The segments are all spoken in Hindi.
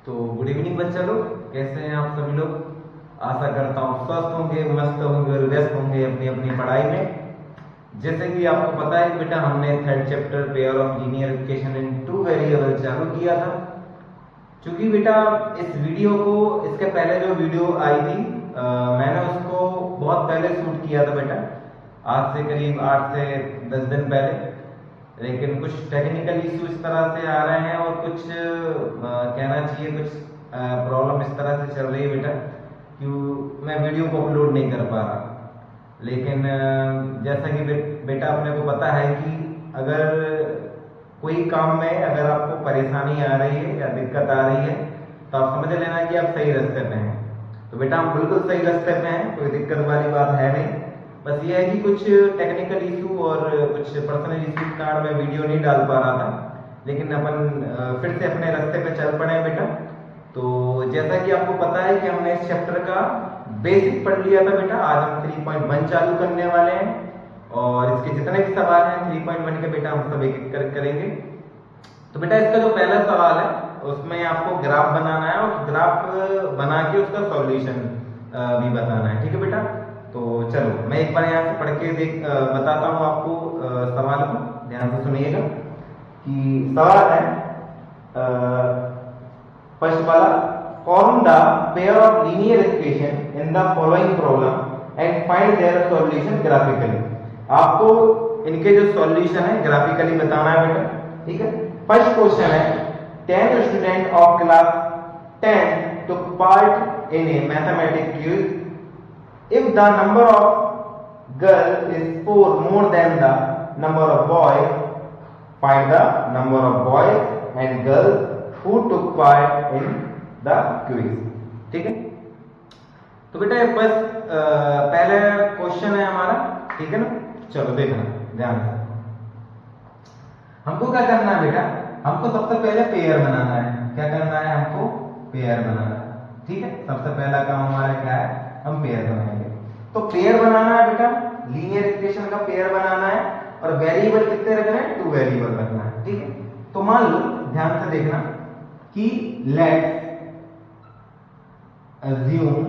तो गुड इवनिंग बच्चा लोग, कैसे हैं आप सभी लोग। आशा करता हूँ स्वस्थ होंगे, मस्त होंगे और व्यस्त होंगे अपनी अपनी पढ़ाई में। जैसे कि आपको पता है बेटा, हमने third chapter pair of linear equation in two variable चालू किया था। क्योंकि बेटा इस वीडियो को, इसके पहले जो वीडियो आई थी मैंने उसको बहुत पहले शूट किया था बेटा, आज से करीब 8 से 10 दिन पहले। लेकिन कुछ टेक्निकल इशू इस तरह से आ रहे हैं और कुछ कहना चाहिए कुछ प्रॉब्लम इस तरह से चल रही है बेटा कि मैं वीडियो को अपलोड नहीं कर पा रहा। लेकिन जैसा कि बेटा अपने को पता है कि अगर कोई काम में अगर आपको परेशानी आ रही है या दिक्कत आ रही है तो आप समझ लेना कि आप सही रास्ते पे हैं। तो बेटा हम बिल्कुल सही रास्ते पे हैं, कोई दिक्कत वाली बात है नहीं। बस ये है कि कुछ टेक्निकल इशू और कुछ पर्सनल इशू के कारण मैं वीडियो नहीं डाल पा रहा था। लेकिन अपन फिर से अपने रास्ते पे चल पड़े हैं बेटा। तो जैसा कि आपको पता है कि हमने इस चैप्टर का बेसिक पढ़ लिया था बेटा, आज हम 3.1 चालू करने वाले हैं और इसके जितने भी सवाल हैं 3.1 के बेटा हम सब एक एक कर करेंगे। तो बेटा इसका जो पहला सवाल है उसमें आपको ग्राफ बनाना है और ग्राफ बना के उसका सॉल्यूशन भी बताना है, ठीक है बेटा। तो चलो मैं एक बार यहाँ से पढ़ के बताता हूँ आपको सवाल को, ध्यान से सुनिएगा कि सवाल है फर्स्ट वाला, form the pair of linear equation in the following problem and find their solution graphically. आपको इनके जो सॉल्यूशन है ग्राफिकली बताना है बेटा, ठीक है। फर्स्ट क्वेश्चन है, 10 student of class 10 took part in a mathematics quiz। If the number of girls is 4 more than the number of boys, find the number of boys and girls who took part in the quiz। ठीक है। तो बेटा ये बस पहले क्वेश्चन है हमारा, ठीक है ना। चलो देखना ध्यान से, हमको क्या करना है बेटा, हमको सबसे पहले पेयर बनाना है। क्या करना है, हमको पेयर बनाना है, ठीक है। सबसे पहला काम हमारा क्या है, हम पेयर बनाएंगे। तो पेयर बनाना है बेटा, लीनियर इक्वेशन का पेयर बनाना है और वेरिएबल कितने रखना है, 2 वेरिएबल रखना है, ठीक है। तो मान लो ध्यान से देखना कि लेट्स assume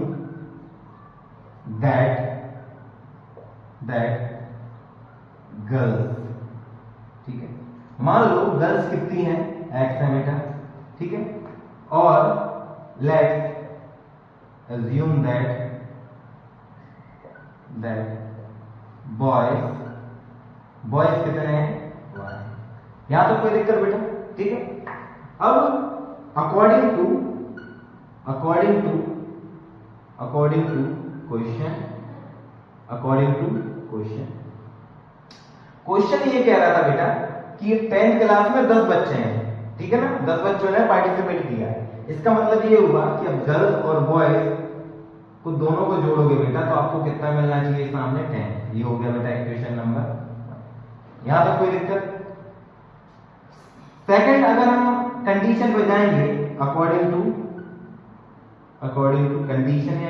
that girls, ठीक है। मान लो गर्ल्स कितनी हैं, x है बेटा, ठीक है। और लेट्स assume that boys कितने हैं, यहां तो कोई दिक्कत बेटा, ठीक है। अब अकॉर्डिंग टू क्वेश्चन ये कह रहा था बेटा कि 10th क्लास में 10 बच्चे हैं, ठीक है ना। 10 बच्चों ने पार्टिसिपेट किया है। इसका मतलब ये हुआ कि अब गर्ल्स और बॉयज को दोनों को जोड़ोगे बेटा तो आपको कितना मिलना चाहिए, सामने 10। ये हो गया बेटा इक्वेशन नंबर, यहां तक कोई दिक्कत। सेकंड, अगर हम कंडीशन पे जाएंगे अकॉर्डिंग टू कंडीशन या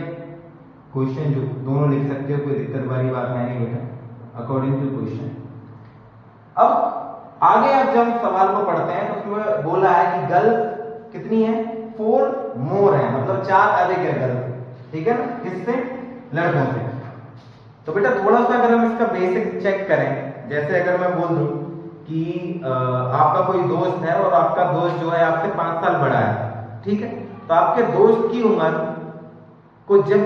क्वेश्चन, जो दोनों लिख सकते हो, कोई दिक्कत वाली बात नहीं बेटा, अकॉर्डिंग टू क्वेश्चन। अब आगे आप जब सवाल को पढ़ते हैं तो उसमें बोला है कि गर्ल्स कितनी है, 4 मोर है, मतलब 4 अधिक है गर्ल्स, ठीक है ना, किससे, लड़कों से। तो बेटा थोड़ा सा अगर हम इसका बेसिक चेक करें, जैसे अगर मैं बोल दूं कि आपका कोई दोस्त है और आपका दोस्त जो है आपसे 5 साल बड़ा है, ठीक है। तो आपके दोस्त की उम्र को जब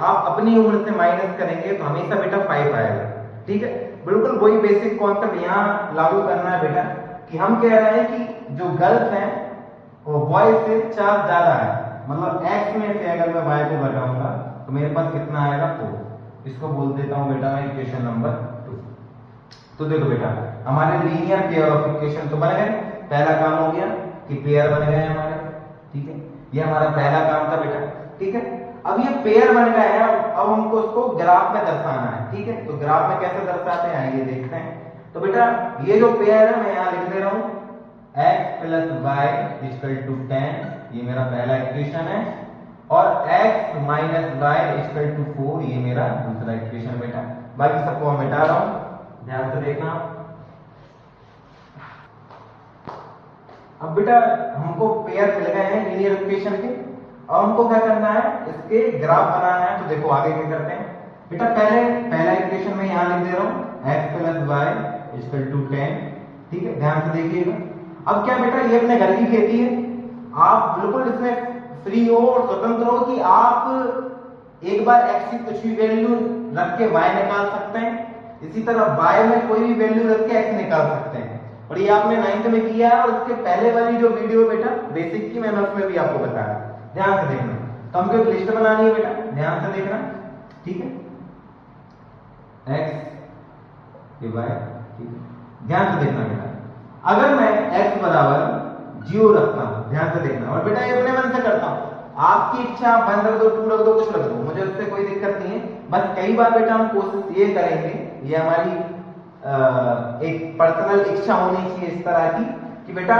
आप अपनी उम्र से माइनस करेंगे तो हमेशा बेटा 5 आएगा, ठीक है। बिल्कुल वही बेसिक कॉन्सेप्ट यहाँ लागू करना है बेटा कि हम कह रहे हैं कि जो गर्ल्स हैं वो बॉयज से 4 ज्यादा है, मतलब x में से अगर मैं y को घटाऊंगा तो मेरे पास कितना आएगा, 4। इसको बोल देता हूं बेटा मैं इक्वेशन नंबर 2। तो देखो बेटा हमारे लीनियर पेयर ऑफ इक्वेशन तो बन गए, पहला काम हो गया कि पेयर बन गए हमारे, ठीक है। ये हमारा पहला काम था बेटा, ठीक है। अब ये पेयर बन गए हैं, अब हमको उसको ग्राफ में दर्शाना है, ठीक है। तो ग्राफ में कैसे दर्शाते हैं आइए देखते हैं। तो बेटा ये जो पेयर है मैं यहाँ लिख दे रहा हूँ x + y = 10, ये मेरा पहला इक्वेशन है, और x - y = 4, ये मेरा दूसरा इक्वेशन बेटा। बाकी सबको मैं मिटा रहा हूं, ध्यान से देखना। अब बेटा हमको पेयर मिल गए हैं लीनियर इक्वेशन के, और हमको क्या करना है, इसके ग्राफ बनाना है। तो देखो आगे क्या करते हैं बेटा, पहला इक्वेशन में यहाँ लिख दे रहा हूँ x + y = 10, ठीक है, ध्यान से देखिएगा। अब क्या बेटा, ये अपने घर की खेती है, आप बिल्कुल इसमें फ्री हो और स्वतंत्र हो कि आप एक बार x की कुछ भी वैल्यू रख के y निकाल सकते हैं, इसी तरह y में कोई भी वैल्यू रख के x निकाल सकते हैं। और ये आपने 9th में किया है, और उसके पहले वाली जो वीडियो बेटा बेसिक की, मैंने उसमें भी आपको बताया, ध्यान से देखना। तो हमको एक लिस्ट बनानी है बेटा, ध्यान से देखना, ठीक है, x के y, ठीक है, ध्यान से देखना बेटा। अगर मैं x बराबर 0 रखता हूं, ध्यान से देखना, और बेटा ये अपने मन से करता हूं, आपकी इच्छा, 1 रख दो, 2 रख दो, कुछ रख दो, मुझे उससे कोई दिक्कत नहीं है। बस कई बार बेटा हम कोशिश ये करेंगे, ये हमारी एक पर्सनल इच्छा होनी चाहिए इस तरह की, कि बेटा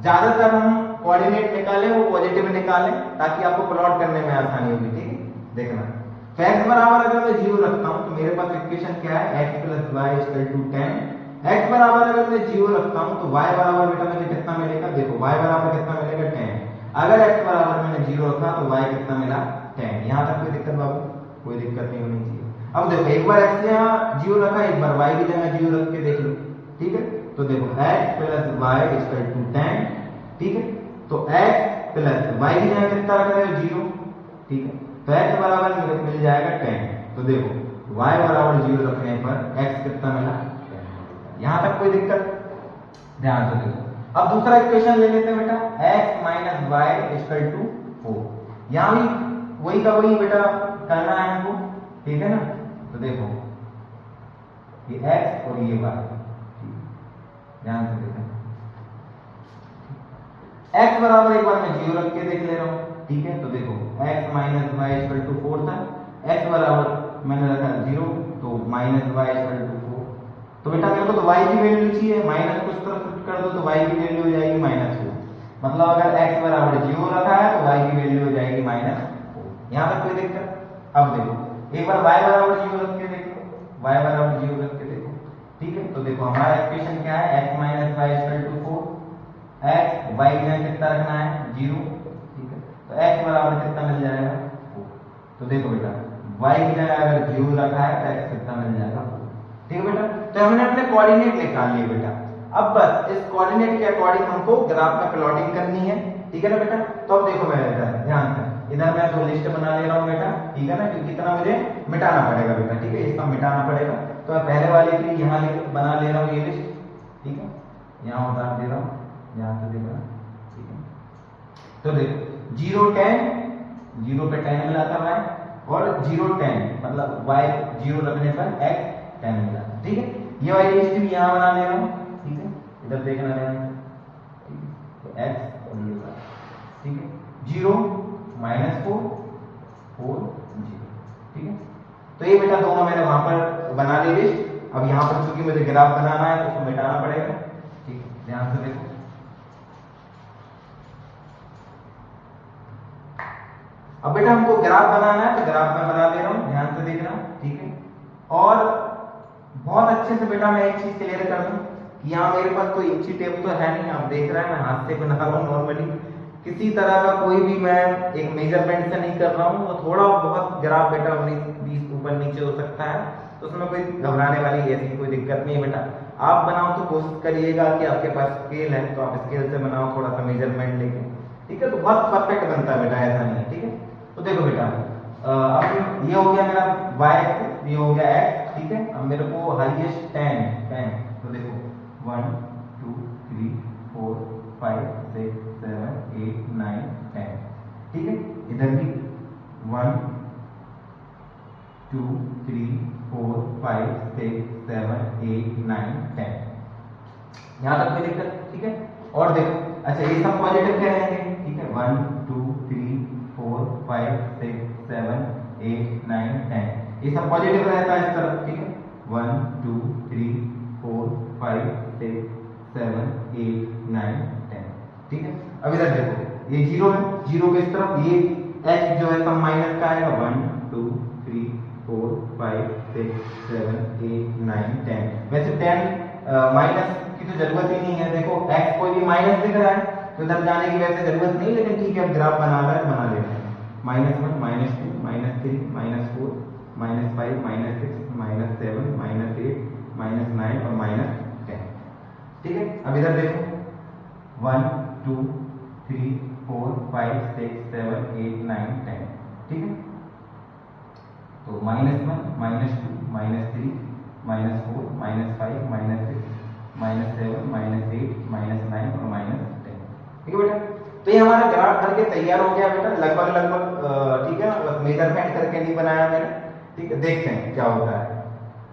ज्यादातर हम कोऑर्डिनेट निकालें वो पॉजिटिव निकालें, ताकि आपको प्लॉट करने में आसानी होगी, ठीक है। देखना, तो x बराबर अगर मैं 0 रखता हूं तो मेरे पास इक्वेशन क्या है, x + y = 10। x बराबर अगर मैं 0 रखता हूं तो y बराबर बेटा मुझे कितना मिलेगा, देखो y बराबर कितना मिलेगा, 10। अगर x बराबर मैंने 0 रखा तो y कितना मिला, 10। यहां तक कोई दिक्कत बाबू, कोई दिक्कत नहीं होनी चाहिए। अब देखो, एक बार x यहाँ 0 रखा, एक बार y की जगह 0 रख के देख लो, ठीक है। तो देखो x + y = 10, ठीक है। तो x + y की जगह कितना रख रहे हो, 0, ठीक है। तो x बराबर मिल जाएगा 10। तो देखो y बराबर 0 रखने पर x कितना मिला, 10। यहां तक कोई दिक्कत, ध्यान से देखो। अब दूसरा इक्वेशन ले लेते हैं बेटा, x - y = 4। यहां भी वही का वही बेटा करना है हमको, ठीक है ना। तो देखो ये x और ये y, ध्यान से देखो, x बराबर एक बार मैं 0 रख के देख ले रहा हूं, ठीक है। तो देखो x - y = 4 था, x बराबर मैंने रखा 0, तो - y = 4। तो बेटा मेरे को तो y की वैल्यू चाहिए, माइनस कुछ तरफ शिफ्ट कर दो तो y की वैल्यू हो जाएगी -4। मतलब अगर x बराबर 0 रखा है तो y की वैल्यू हो जाएगी -4। यहां तक कोई दिक्कत। अब देखो एक बार y बराबर 0 रख के देखो, y बराबर 0 रख के देखो, ठीक है। तो देखो हमारा इक्वेशन क्या है, x - y = 4, x y की जगह कितना रखना है, 0, ठीक है। तो x बराबर कितना मिल जाएगा, 4। तो देखो बेटा y की जगह अगर 0 रखा है तो x कितना मिल जाएगा, 4, ठीक है बेटा। तो हमने अपने कोऑर्डिनेट निकाल लिए बेटा। अब बस इस कोऑर्डिनेट के अकॉर्डिंग हमको ग्राफ में प्लॉटिंग करनी है, ठीक है ना बेटा। तो अब देखो मेरा ध्यान से, इधर मैं दो लिस्ट बना ले रहा हूं बेटा, ठीक है ना, क्योंकि इतना मुझे मिटाना पड़ेगा बेटा, ठीक है, इसका मिटाना पड़ेगा। तो मैं पहले वाले के लिए यहाँ बना ले रहा हूँ ये लिस्ट, ठीक है, यहाँ उतार दे रहा हूँ, यहाँ से देखना, ठीक है। तो देखो 0 10, 0 पे 10 मिला था y, और 0 10 मतलब y 0 रखने पर x 10 मिला, ठीक है। ये वाली लिस्ट भी यहाँ बना ले रहा हूँ, ठीक है, इधर देखना है, ठीक है। तो x और ये वाला, ठीक है, 0 -4 4 0, ठीक है। तो ये बेटा दोनों मैंने वहां पर बना ली लिस्ट। अब यहाँ पर चूंकि मुझे ग्राफ बनाना है तो उसको मिटाना पड़ेगा, ठीक है, ध्यान से देखो। अब बेटा हमको ग्राफ बनाना है तो ग्राफ में बना दे रहा हूं, ध्यान से देखना, ठीक है। और बहुत अच्छे से बेटा मैं एक चीज क्लियर कर दूं कि यहाँ मेरे पास कोई इंची टेप तो है नहीं, आप देख रहे हैं मैं हाथ से बना रहा हूँ नॉर्मली, किसी तरह का कोई भी मैं एक मेजरमेंट से नहीं कर रहा हूँ। तो थोड़ा बहुत ग्राफ बेटा 19-20 ऊपर नीचे हो सकता है, तो उसमें कोई घबराने वाली ऐसी कोई दिक्कत नहीं है बेटा। आप बनाओ तो कोशिश करिएगा कि आपके पास स्केल है तो आप स्केल से बनाओ, थोड़ा सा मेजरमेंट लेके, ठीक है। तो बहुत परफेक्ट बनता है बेटा, ऐसा नहीं है, ठीक है। तो देखो बेटा अब ये हो गया मेरा y एक्सिस, ये हो गया x, ठीक है। अब मेरे को हाईएस्ट 10, तो देखो 1 2 3 4 5 6 7 8 9 10, ठीक है। इधर भी 1 2 3 4 5 6 7 8 9 10, यहाँ तक कोई दिक्कत, ठीक है। और देखो अच्छा ये सब पॉजिटिव क्या रहेंगे, ठीक है, 1 2 3 4 5 6 7 8 9 10, ये सब पॉजिटिव रहता है इस तरफ, ठीक है। 1 2 3 4 5 6 7 8 9 10, ठीक है। अब इधर देखो ये 0 है, 0 के इस तरफ ये x जो है सब माइनस का आएगा, 1 2 3 4 5 6 7 8 9 10। वैसे 10 माइनस की तो जरूरत ही नहीं है। देखो x कोई भी माइनस दिख रहा है तो इधर जाने की वैसे जरूरत नहीं, लेकिन ठीक है अब ग्राफ बना रहा है बना लेते हैं। -1 -2 -3 -4 -5 -6 -7 -8 -9 और -10। ठीक है अब इधर देखो 1 2 3 4 5 6 7 8 9 10। ठीक है तो -1 -2 -3 -4 -5 -6 -7 -8 -9 और -10। ठीक है बेटा, तो ये हमारा ग्राफ बन के तैयार हो गया बेटा, लगभग ठीक है, बस मेजरमेंट करके नहीं बनाया मैंने। ठीक है देखते हैं क्या होता है।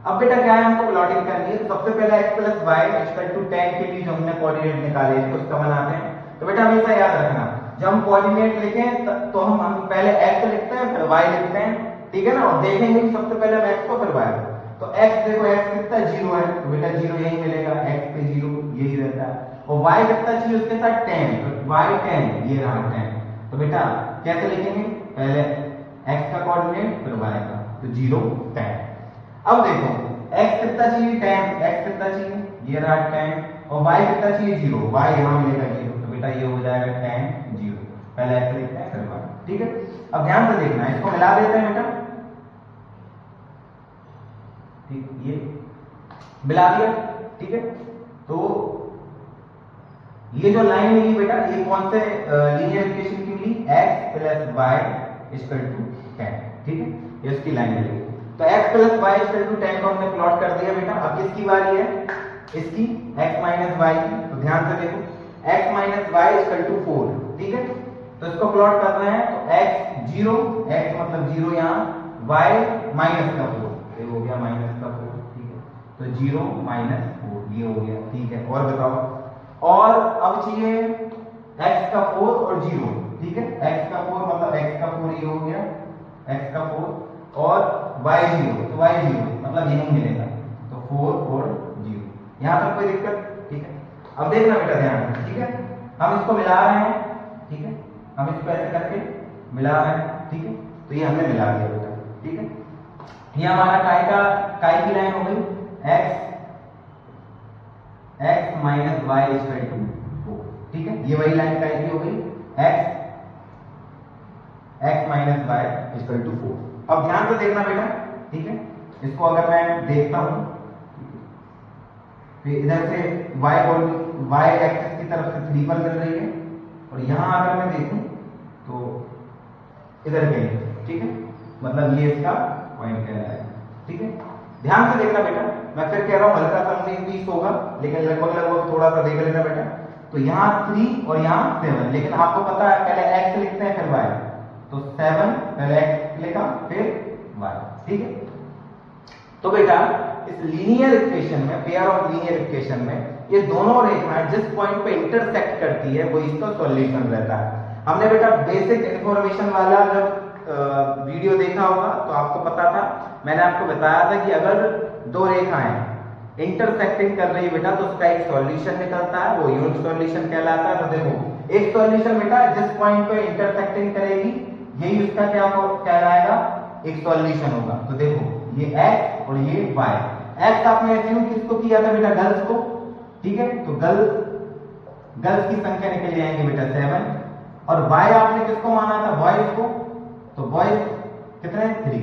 अब बेटा क्या है, हमको प्लॉटिंग करनी है। तो सबसे पहले x + y = 10 के लिए जो हमने कोऑर्डिनेट निकाले इसको उसका बनाते हैं। तो बेटा हमेशा याद रखना जब हम कोऑर्डिनेट लिखें तो हम पहले x लिखते हैं फिर y लिखते हैं। ठीक है ना, और देखेंगे कि सबसे पहले हम x को फिर y को। तो x देखो x कितना 0 है तो बेटा 0 यही मिलेगा, x पे 0 यही रहता है। और y कितना चाहिए उसके साथ 10, तो y 10 ये रहा 10। तो बेटा कैसे लिखेंगे, पहले x का कोऑर्डिनेट फिर y का, तो 0 10। अब देखो x कितना चाहिए 10, x कितना चाहिए ये रहा 10 और y कितना चाहिए 0, y यहां मिलेगा 0। तो बेटा ये हो जाएगा 10 0, पहले x लिखते हैं फिर y। ठीक है अब ध्यान से देखना, इसको मिला देते हैं बेटा। ठीक ये मिला दिया। ठीक है तो ये जो लाइन मिली बेटा ये कौन से लीनियर इक्वेशन की मिली, x + y = 10। ठीक है ये उसकी लाइन मिली। तो x + y = 10 को हमने प्लॉट कर दिया बेटा। अब किसकी बारी है, इसकी x - y की। तो ध्यान से देखो x - y = 4। ठीक है तो इसको प्लॉट कर रहे हैं तो x 0, x मतलब 0 यहाँ, y -4 ये हो गया -4। ठीक है तो 0 -4 ये हो गया। ठीक है और बताओ, और अब चाहिए x का 4 और 0। ठीक है x का 4 मतलब x का 4 ये हो गया, x का 4 और y 0 तो y 0 मतलब यही मिलेगा, तो 4 और 0। यहां तक कोई दिक्कत। ठीक है अब देखना बेटा ध्यान से। ठीक है हम इसको मिला रहे हैं। ठीक है हम इसको ऐसे करके मिला रहे हैं। ठीक है तो ये हमने मिला दिया बेटा। ठीक है ये हमारा काय की लाइन हो गई, x - y = 4। ठीक है ये वही लाइन काय की हो गई, x - y = 4। अब ध्यान से देखना बेटा। ठीक है इसको अगर मैं देखता हूं फिर इधर से y एक्सिस की तरफ से 3 पर मिल रही है और यहां अगर मैं देखूं तो इधर कहीं। ठीक है मतलब ये इसका पॉइंट कहलाएगा। ठीक है ध्यान से देखना बेटा, मैं फिर कह रहा हूं हल्का सा 19-20 होगा लेकिन लगभग थोड़ा सा देख लेना बेटा। तो यहाँ 3 और यहाँ 7, लेकिन आपको पता है पहले x लिखते हैं फिर y। तो 7 पहले x लिखा फिर y। ठीक है तो बेटा इस लीनियर इक्वेशन में, पेयर ऑफ लीनियर इक्वेशन में ये दोनों रेखाएं जिस पॉइंट पे इंटरसेक्ट करती है वो इसका सॉल्यूशन रहता है। हमने बेटा बेसिक इंफॉर्मेशन वाला जब वीडियो देखा होगा तो आपको पता था, मैंने आपको बताया था कि अगर दो रेखाएं इंटरसेक्टिंग कर रही है बेटा तो उसका एक सॉल्यूशन निकलता है, वो यूनिट सॉल्यूशन कहलाता है। तो देखो एक सॉल्यूशन बेटा जिस पॉइंट पे इंटरसेक्टिंग करेगी यही उसका क्या कहलाएगा, एक सॉल्यूशन होगा। तो देखो ये x और ये y। x आपने एज्यूम किसको किया था बेटा, गर्ल्स को। ठीक है तो गर्ल्स की संख्या निकल जाएंगे बेटा 7 और y आपने किसको माना था, बॉयज को। तो बॉयज कितने 3।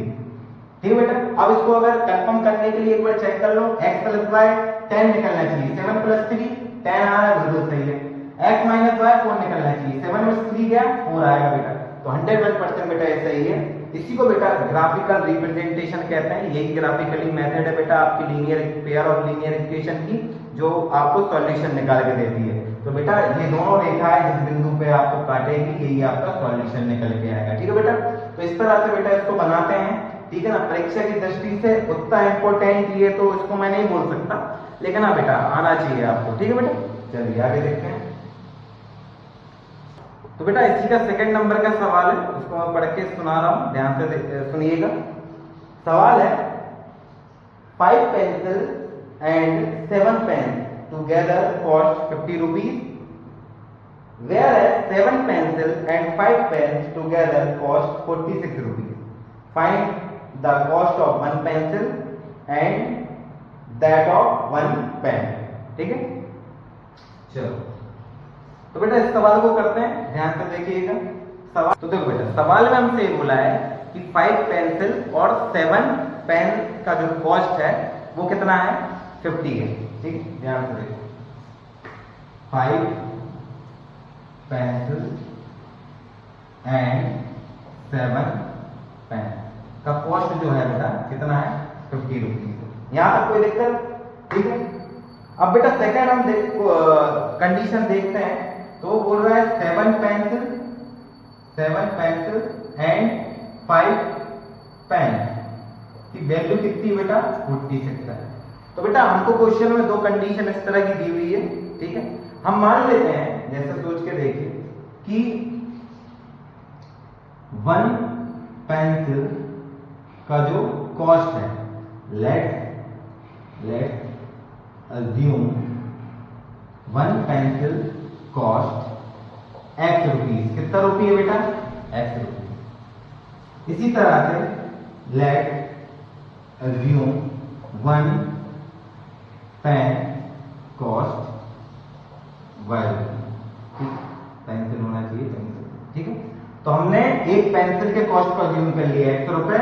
ठीक है बेटा अब इसको अगर कंफर्म करने के लिए एक बार चेक कर लो, x + y 10 निकलना चाहिए, 7 + 3 10 आ रहा है, बिल्कुल सही है। x - y 4 निकलना चाहिए, 7 में 3 गया 4 आएगा बेटा। तो 100% बेटा ऐसा ही है। इसी को बेटा ग्राफिकल रिप्रेजेंटेशन कहते हैं। यही ग्राफिकली मेथड है बेटा आपकी linear pair of linear equation की जो आपको सॉल्यूशन निकाल के देती है। तो बेटा ये दोनों रेखाएं जिस बिंदु पे आपको काटेगी यही आपका सॉल्यूशन निकल के आएगा। ठीक है बेटा तो इस तरह से बेटा इसको बनाते हैं। ठीक है ना, परीक्षा की दृष्टि से उतना इंपॉर्टेंट ये तो इसको मैं नहीं बोल सकता, लेकिन हाँ बेटा आना चाहिए आपको। ठीक है बेटा चलिए आगे देखते हैं। तो बेटा इसी का सेकंड नंबर का सवाल है, उसको मैं पढ़ के सुना रहा हूं, ध्यान से सुनिएगा। सवाल है 5 pencil and 7 pen together cost 50 rupees, whereas 7 pencil and 5 pens together cost 46 rupees. Find the cost of 1 pencil and that of 1 pen. ठीक है चलो तो बेटा इस सवाल को करते हैं, ध्यान से देखिएगा सवाल। तो देखो बेटा सवाल में हमसे ये बोला है कि 5 पेंसिल और 7 पेन का जो कॉस्ट है वो कितना है, 50 है। ठीक, ध्यान से देखो 5 पेंसिल एंड 7 पेन का कॉस्ट जो है बेटा कितना है, 50 रुपीज। यहां तक कोई दिक्कत? ठीक है। अब बेटा सेकंड हम कंडीशन देखते हैं, तो बोल रहा है 7 पेंसिल एंड 5 पेन की वैल्यू कितनी बेटा, 46 है। तो बेटा हमको क्वेश्चन में दो कंडीशन इस तरह की दी हुई है। ठीक है, हम मान लेते हैं, जैसे सोच के देखिए कि 1 पेंसिल का जो कॉस्ट है, let's assume 1 pencil cost x rupees. कितना रुपये है बेटा, x रुपीज। इसी तरह से let assume 1 pen cost y rupees. Pencil होना चाहिए पेंसिल। ठीक है, तो हमने एक पेंसिल के कॉस्ट को अज्यूम कर लिया x रुपए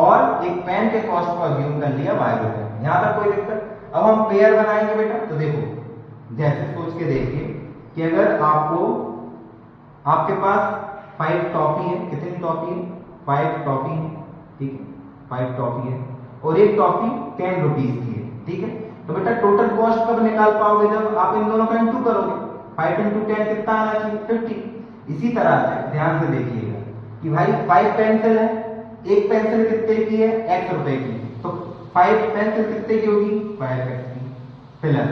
और एक पेन के कॉस्ट को अज्यूम कर लिया y रुपए। यहां तक कोई दिक्कत? अब हम पेयर बनाएंगे बेटा, तो देखो जैसे सोच के देखिए कि अगर आपके पास 5 टॉफी है, कितनी टॉफी है, 5 टॉफी है। ठीक है, 5 टॉफी है और एक टॉफी 10 रुपीज की है। ठीक है, तो बेटा टोटल कॉस्ट कब निकाल पाओगे, जब आप इन दोनों का इंटू करोगे। 5 × 10 कितना आना चाहिए, 50। इसी तरह से ध्यान से देखिएगा कि भाई 5 पेंसिल है, एक पेंसिल कितने की है, x रुपए की, तो 5 पेंसिल कितने की होगी, 5x की, प्लस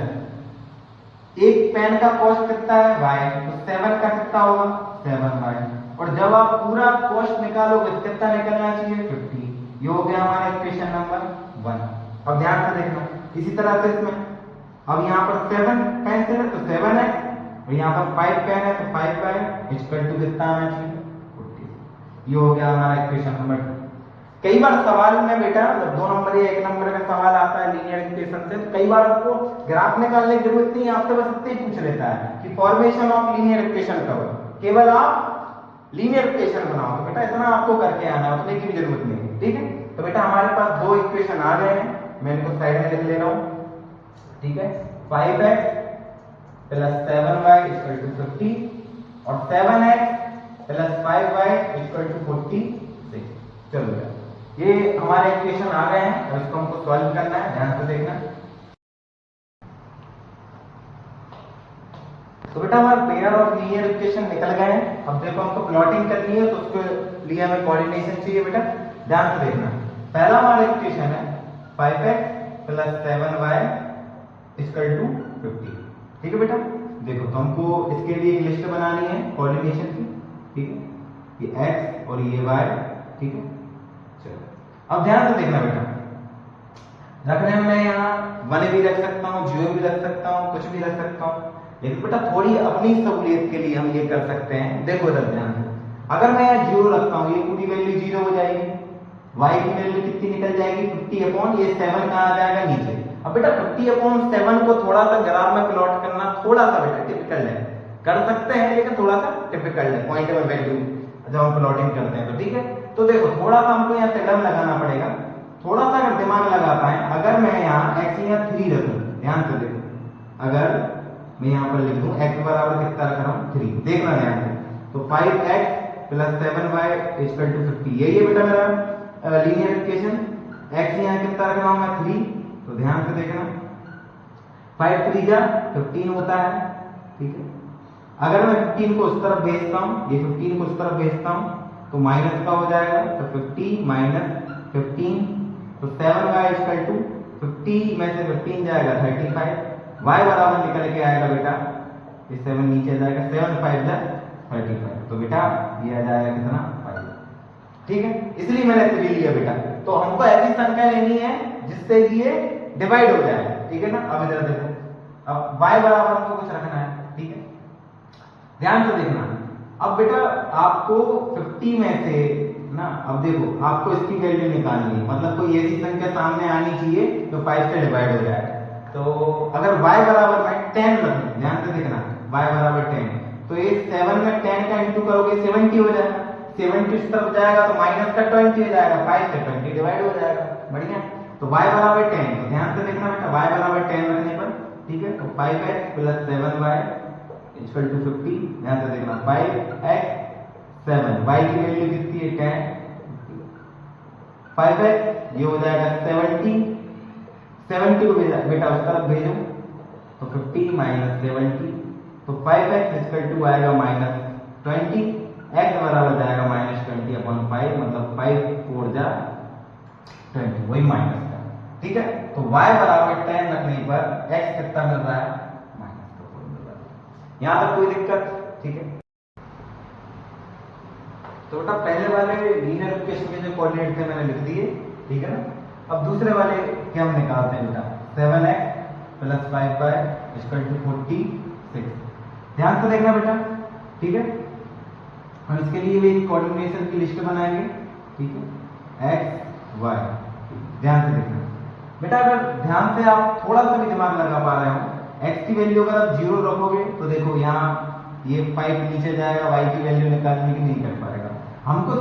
एक पेन का कॉस्ट कितना है, y, तो 7 का कितना होगा, 7y। और जब आप पूरा कॉस्ट निकालोगे कितना निकलना चाहिए, 50। ये हो गया हमारा इक्वेशन नंबर 1। अब ध्यान से देखना, इसी तरह से इसमें अब यहाँ पर 7 पेंसिल है तो 7x और यहाँ पर 5 पेन है तो 5y इक्वल टू कितना आना चाहिए, 40। ये हो गया हमारा इक्वेशन नंबर 2। कई बार सवाल में बेटा जब 2 नंबर या 1 नंबर का सवाल आता है लीनियर इक्वेशन से, कई बार आपको ग्राफ निकालने की जरूरत नहीं है, आपसे बस इतना ही पूछ लेता है कि formation of linear equation cover, केवल आप लीनियर इक्वेशन बनाओ। तो बेटा इतना आपको करके आना है, उतने की भी जरूरत नहीं है। ठीक है, तो बेटा हमारे पास 2 इक्वेशन आ गए हैं, मैं इनको साइड में लिख ले रहा हूं। ठीक है, 5x plus 7y equal to 50 और 7x plus 5y equal to 46। चलो बेटा ये हमारे इक्वेशन आ गए हैं और इसको हमको सॉल्व करना है, ध्यान से देखना। तो बेटा हमारे पेयर ऑफ लीनियर इक्वेशन निकल गए हैं। अब देखो हमको प्लॉटिंग करनी है, तो उसके लिए हमें कोऑर्डिनेशन चाहिए बेटा, ध्यान से देखना। पहला हमारा इक्वेशन है 5x plus 7y equal to 50। ठीक है बेटा, देखो तो हमको इसके लिए एक लिस्ट बनानी है कोऑर्डिनेशन की। ठीक है, ये x और ये y। ठीक है, अब ध्यान से देखना बेटा, रखने में मैं यहाँ 1 भी रख सकता हूँ, 0 भी रख सकता हूँ, कुछ भी रख सकता हूँ, लेकिन बेटा थोड़ी अपनी सहूलियत के लिए हम ये कर सकते हैं। देखो इधर ध्यान से, अगर मैं यहाँ 0 रखता हूँ ये पूरी वैल्यू 0 हो जाएगी, y की वैल्यू कितनी निकल जाएगी, 50 ये 7 कहाँ आ जाएगा, नीचे। अब बेटा 50/7 को थोड़ा सा ग्राफ में प्लॉट करना थोड़ा सा बेटा टिपिकल है, कर सकते हैं लेकिन थोड़ा सा टिपिकल है पॉइंट में वैल्यू जब हम प्लॉटिंग करते हैं। तो ठीक है, तो देखो थोड़ा सा हमको यहाँ तिलम लगाना पड़ेगा, थोड़ा सा अगर दिमाग लगा पाए। अगर मैं यहाँ x यहाँ 3 रखूं, ध्यान से देखो, अगर मैं यहाँ पर लिख दूं x बराबर कितना रख रहा हूँ, 3, देखना ध्यान से, तो 5x plus 7y equal to 50। यही है बेटा मेरा लीनियर इक्वेशन। x यहाँ कितना रख रहा हूँ मैं, 3, तो ध्यान से देखना 5 3 जा 15 होता है। ठीक है, अगर मैं 15 को उस तरफ भेजता हूँ, ये 15 को उस तरफ भेजता हूँ तो माइनस का हो जाएगा, तो 50 माइनस 15, तो 7y इक्वल टू 50 में से 15 जाएगा 35, y बराबर निकल के आएगा बेटा, ये 7 नीचे जाएगा, 7 5 जा 35, तो बेटा ये आ जाएगा कितना, 5। ठीक है, इसलिए मैंने 3 लिया बेटा। तो हमको ऐसी संख्या लेनी है जिससे कि ये डिवाइड हो जाए। ठीक है ना, अब इधर देखो, अब y बराबर हमको कुछ रखना है। ठीक है, ध्यान से देखना। अब बेटा आपको 50 में से ना, अब देखो आपको इसकी वैल्यू निकालनी है, मतलब कोई ऐसी संख्या सामने आनी चाहिए तो 5 से डिवाइड हो जाए। तो अगर y बराबर में 10 रखूं, ध्यान से देखना, y बराबर 10, तो ये 7 में 10 का इंटू करोगे 70 हो जाएगा, 70 इस तरफ जाएगा तो माइनस का 20 हो जाएगा, 5 से 20 डिवाइड हो जाएगा। बढ़िया। तो y बराबर 10, तो ध्यान से देखना बेटा, y बराबर 10 रखने पर, ठीक है, तो 5x plus 7y equal to 50। ध्यान से देखना, 5x 7, y की वैल्यू कितनी है 10, 5x ये हो जाएगा 70 को बेटा उस तरफ भेजो तो 50 माइनस 70, तो 5x इक्वल टू आएगा माइनस 20, x बराबर जाएगा माइनस 20 अपॉन 5, मतलब 5 4 जा 20, वही माइनस का। ठीक है, तो y बराबर 10 रखने पर x कितना मिल रहा है, माइनस का 4 मिल रहा है। यहां तक कोई दिक्कत? ठीक है, तो बेटा पहले वाले लीनियर इक्वेशन के जो कोऑर्डिनेट थे मैंने लिख दिए, ठीक है ना। अब दूसरे वाले के हम निकालते हैं बेटा, 7x plus 5y equal to 46। ध्यान से देखना बेटा, ठीक है, हम इसके लिए भी एक कोऑर्डिनेशन की लिस्ट बनाएंगे, ठीक है, x y। ध्यान से देखना बेटा, अगर ध्यान से आप थोड़ा सा भी दिमाग लगा पा रहे हो, x की वैल्यू अगर आप 0 रखोगे तो देखो यहाँ ये 5 नीचे जाएगा, y की वैल्यू निकालने की नहीं कर पाएगा। हमको x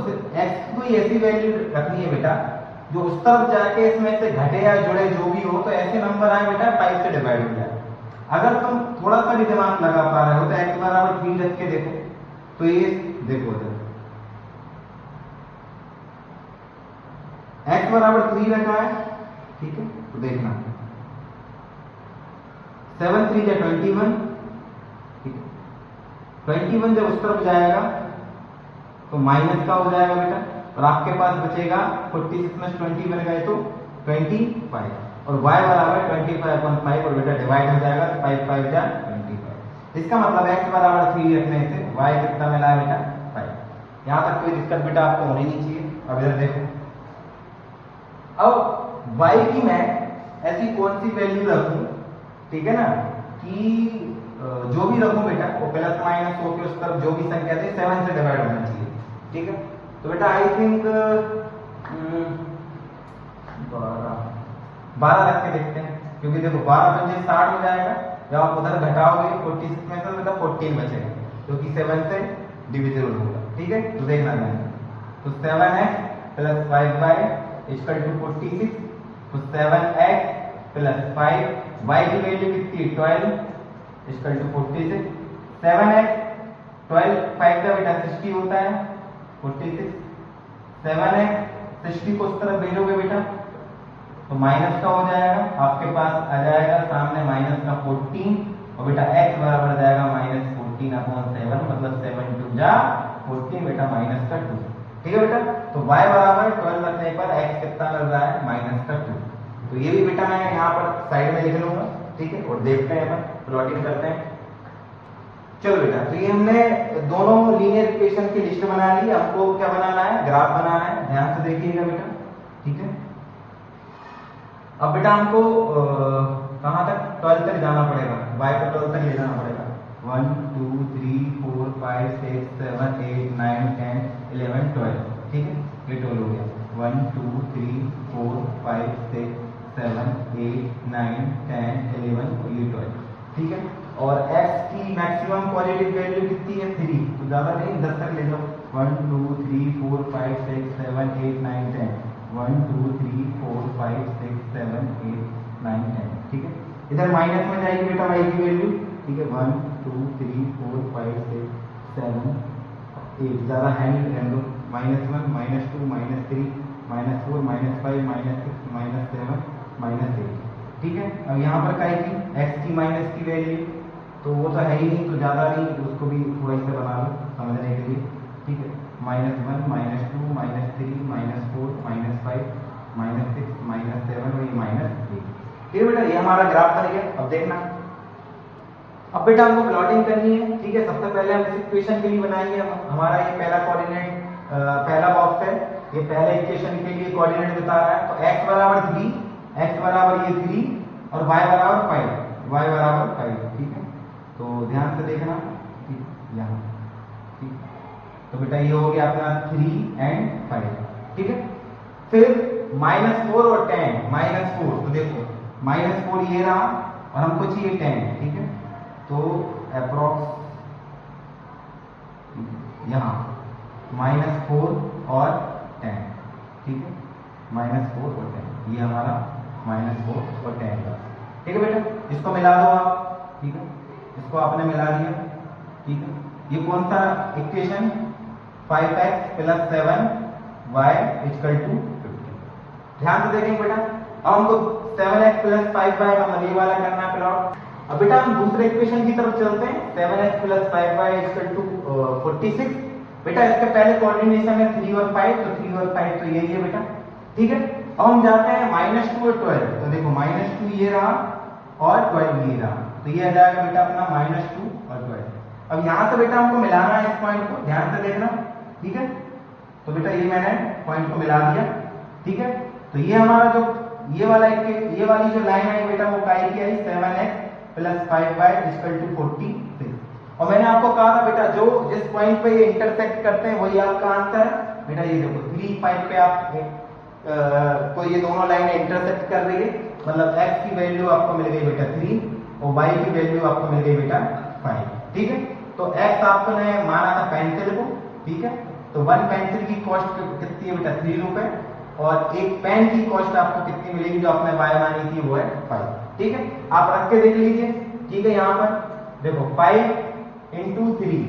की कोई ऐसी वैल्यू रखनी है बेटा जो उस तरफ जाके इसमें से घटे या जुड़े जो भी हो, तो ऐसे नंबर आए बेटा 5 से डिवाइड हो जाए। अगर तुम थोड़ा सा भी दिमाग लगा पा रहे हो तो x बराबर 3 रख के देखो, तो ये देखो x बराबर 3 रखा है, ठीक है, तो देखना 7 3 जा 21, ठीक है, 21 जब उस तरफ जाएगा तो माइनस का हो जाएगा बेटा, और आपके पास बचेगा 46 में 20 बन गए तो 25, और y बराबर 25/5, और बेटा डिवाइड हो जाएगा 5 5 जा 25। इसका मतलब x बराबर 3 रखने से y कितना मिला है बेटा, 5। यहाँ तक कोई दिक्कत बेटा आपको होनी नहीं चाहिए। अब इधर देखो, अब y की मैं ऐसी कौन सी वैल्यू रखूं, ठीक है ना, कि जो भी रखूं बेटा वो प्लस माइनस हो के उस तरफ जो भी संख्या थी 7 से डिवाइड होना चाहिए, ठीक है। तो बेटा आई थिंक 12 रख के देखते हैं, क्योंकि देखो 12 पंजे 60 हो जाएगा, जब आप उधर घटाओगे 46 में से बेटा 14 बचेगा, क्योंकि 7 से डिविजिबल होगा, ठीक है। तो देखना है, तो 7x plus 5y equal to 46, तो 7x प्लस 5, y की वैल्यू कितनी 12 इक्वल टू 46, 7x 12 5 का बेटा 60 होता है 46, 7x 60 को उस तरफ भेजोगे बेटा तो माइनस का हो जाएगा, आपके पास आ जाएगा सामने माइनस का 14, और बेटा x बराबर जाएगा माइनस 14/7, मतलब 7 2 जा 14 बेटा माइनस का 2, ठीक है बेटा। तो y बराबर 12 रखने पर x कितना मिल रहा है, माइनस का 2। तो ये भी बेटा मैं यहाँ पर साइड में लिख लूंगा, ठीक है, और देखते हैं अपन प्लॉटिंग करते हैं। चलो बेटा, तो ये हमने दोनों लीनियर इक्वेशन की लिस्ट बना ली, आपको क्या बनाना है, ग्राफ बनाना है। ध्यान से देखिएगा बेटा, ठीक है। अब बेटा हमको कहां तक, 12 तक जाना पड़ेगा, y को 12 तक ले जाना पड़ेगा। 1 2 3 4 5 6 7 8 9 10 11 12, ठीक है, ये 12 हो गया। 1 2 3 4 5 6 7 8 9 10 11 और ये 12, ठीक है। और x की मैक्सिमम पॉजिटिव वैल्यू कितनी है, 3, तो ज्यादा नहीं 10 तक ले जाओ। 1 2 3 4 5 6 7 8 9 10, 1 2 3 4 5 6 7 8 9 10, ठीक है। इधर माइनस में जाएगी बेटा y की वैल्यू, ठीक है, 1 2 3 4 5 6 7 8, ज्यादा हैंड रहने दो, -1 -2 -3 -4 -5 -6 -7 -8, ठीक है। अब यहाँ पर क्या है कि x की माइनस की वैल्यू, तो वो तो है ही नहीं, तो ज्यादा नहीं, उसको भी थोड़ा सा बना लो समझने के लिए, ठीक है। -1 -2 -3 -4 -5 -6 -7 और ये -8, ठीक है बेटा। ये हमारा ग्राफ बन गया। अब देखना, अब बेटा हमको प्लॉटिंग करनी है, ठीक है। सबसे पहले हम इस इक्वेशन के लिए बनाएंगे, हमारा ये पहला कोऑर्डिनेट पहला बॉक्स है, ये पहले इक्वेशन के लिए कोऑर्डिनेट बता रहा है। तो x बराबर 3, x बराबर ये 3 और y बराबर 5, y बराबर 5, ठीक है। तो ध्यान से देखना, ठीक, यहाँ, ठीक। तो बेटा ये हो गया अपना 3 and 5, ठीक है। फिर -4 और 10, -4, तो देखो -4 ये रहा और हमको चाहिए 10, ठीक है। तो अप्रॉक्स यहाँ -4 और 10, ठीक है, -4 और 10, ये हमारा -4 और 10 का, ठीक है बेटा। इसको मिला दो आप, ठीक है, इसको आपने मिला दिया, ठीक है। ये कौन सा इक्वेशन, 5x + 7y = 50। ध्यान से देखेंगे बेटा, अब हमको 7x + 5y का मतलब ये वाला करना है प्लॉट। अब बेटा हम दूसरे इक्वेशन की तरफ चलते हैं, 7x + 5y = 46। बेटा इसके पहले कोऑर्डिनेशन है 3 और 5, तो 3 और 5 तो यही है बेटा, ठीक है। अब हम जाते हैं -2 और 12, तो देखो -2 ये रहा और 12 ये रहा, तो ये आ जाएगा बेटा अपना -2 और 12। अब यहाँ से बेटा हमको मिलाना है इस पॉइंट को, ध्यान से देखना, ठीक है। तो बेटा ये मैंने पॉइंट को मिला दिया, ठीक है। तो ये हमारा जो ये वाली जो लाइन है बेटा वो काय की आई, 7x + 5y = 46। और मैंने आपको कहा था बेटा जो जिस पॉइंट पे ये इंटरसेक्ट करते हैं वही आपका आंसर है बेटा। ये देखो 3, 5 पे आप तो ये दोनों लाइनें इंटरसेक्ट कर रही है, मतलब x की वैल्यू आपको मिल गई बेटा 3 और y की वैल्यू आपको मिल गई बेटा 5, ठीक है। तो x आपने माना था पेंसिल को, ठीक है। तो 1 पेंसिल की कॉस्ट कितनी है बेटा, 3 रुपए, और एक पेन की कॉस्ट आपको कितनी मिलेगी जो आपने y मानी थी वो है 5, ठीक है। आप रख के देख लीजिए, ठीक है। यहाँ पर देखो 5 × 3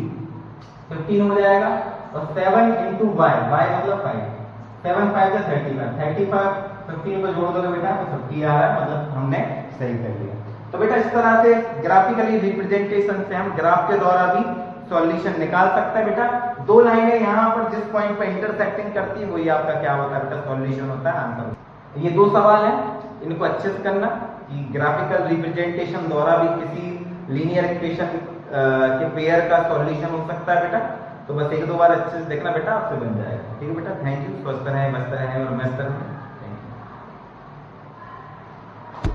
15 हो जाएगा, और 7 × y मतलब 5, 7 5 = 35, 15 को जोड़ दोगे बेटा तो 50 आ रहा है, मतलब हमने सही कर लिया। तो बेटा इस तरह से ग्राफिकली रिप्रेजेंटेशन से हम ग्राफ के द्वारा भी सॉल्यूशन निकाल सकते हैं बेटा। दो लाइनें यहाँ पर जिस पॉइंट पर इंटरसेक्टिंग करती है वही आपका क्या होता है बेटा, सॉल्यूशन होता है, आंसर। ये दो सवाल हैं, इनको अच्छे से करना कि ग्राफिकल रिप्रेजेंटेशन द्वारा भी किसी लीनियर इक्वेशन के पेयर का सॉल्यूशन हो सकता है बेटा। तो बस 1-2 बार अच्छे से देखना बेटा, आपसे बन जाएगा, ठीक है बेटा। थैंक यू, स्वस्थ रहें, मस्त रहें और